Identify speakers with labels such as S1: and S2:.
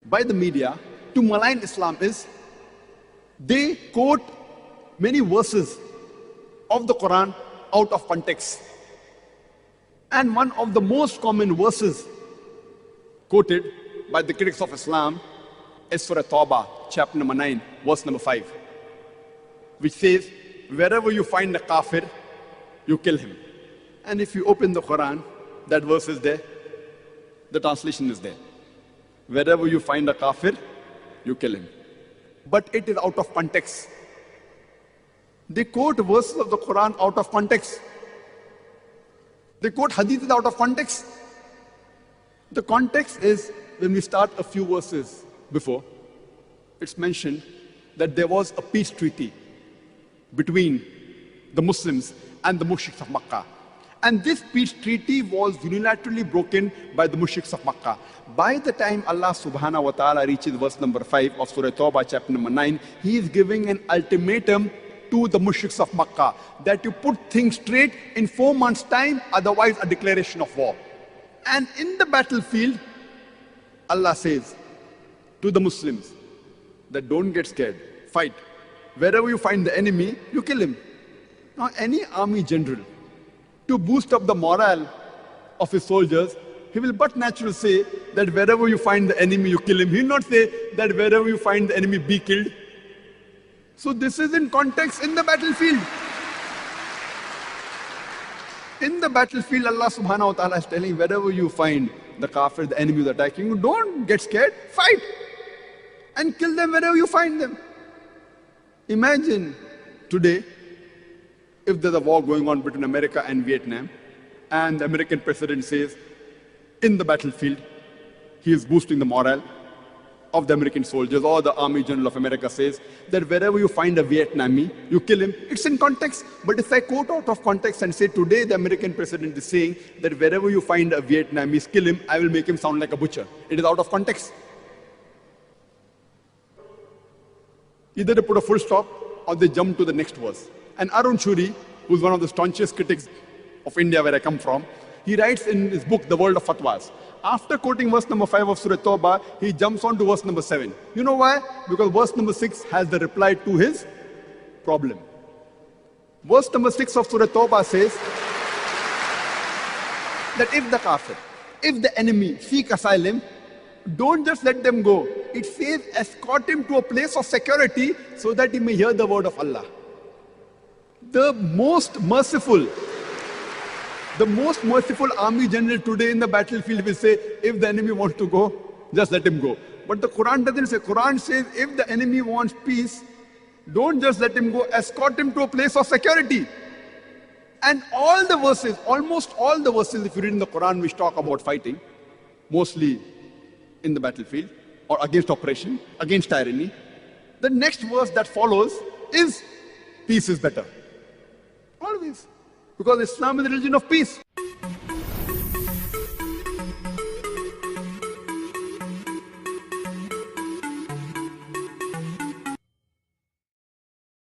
S1: by the media to malign Islam is they quote many verses of the Quran out of context. And one of the most common verses quoted by the critics of Islam is Surat Tawbah, chapter number 9, verse number 5, which says, wherever you find a kafir, you kill him. And if you open the Quran, that verse is there, the translation is there. Wherever you find a kafir, you kill him. But it is out of context. They quote verses of the Quran out of context. They quote hadiths out of context. The context is when we start a few verses before, it's mentioned that there was a peace treaty between the Muslims and the mushriks of Makkah. And this peace treaty was unilaterally broken by the mushriks of Makkah. By the time Allah subhanahu wa ta'ala reaches verse number 5 of Surah Tawbah chapter number 9, He is giving an ultimatum to the mushriks of Makkah that you put things straight in 4 months' time, otherwise a declaration of war. And in the battlefield, Allah says to the Muslims that don't get scared, fight. Wherever you find the enemy, you kill him. Now any army general, to boost up the morale of his soldiers, he will but naturally say that wherever you find the enemy, you kill him. He will not say that wherever you find the enemy, be killed. So this is in context in the battlefield. In the battlefield, Allah subhanahu wa ta'ala is telling, wherever you find the kafir, the enemy is attacking you, don't get scared, fight. And kill them wherever you find them. Imagine today, if there's a war going on between America and Vietnam, and the American president says, in the battlefield, he is boosting the morale of the American soldiers, or the Army General of America says that wherever you find a Vietnamese, you kill him. It's in context. But if I quote out of context and say today the American president is saying that wherever you find a Vietnamese, kill him, I will make him sound like a butcher. It is out of context. Either they put a full stop or they jump to the next verse. And Arun Shuri, who's one of the staunchest critics of India where I come from, he writes in his book, The World of Fatwas. After quoting verse number 5 of Surah Tawbah, he jumps on to verse number 7. You know why? Because verse number 6 has the reply to his problem. Verse number 6 of Surah Tawbah says that if the kafir, if the enemy seek asylum, don't just let them go. It says escort him to a place of security so that he may hear the word of Allah. The most merciful army general today in the battlefield will say, if the enemy wants to go, just let him go. But the Quran doesn't say. Quran says, if the enemy wants peace, don't just let him go, escort him to a place of security. And all the verses, almost all the verses, if you read in the Quran, which talk about fighting, mostly in the battlefield, or against oppression, against tyranny, the next verse that follows is, peace is better. Always. Because Islam is the religion of peace.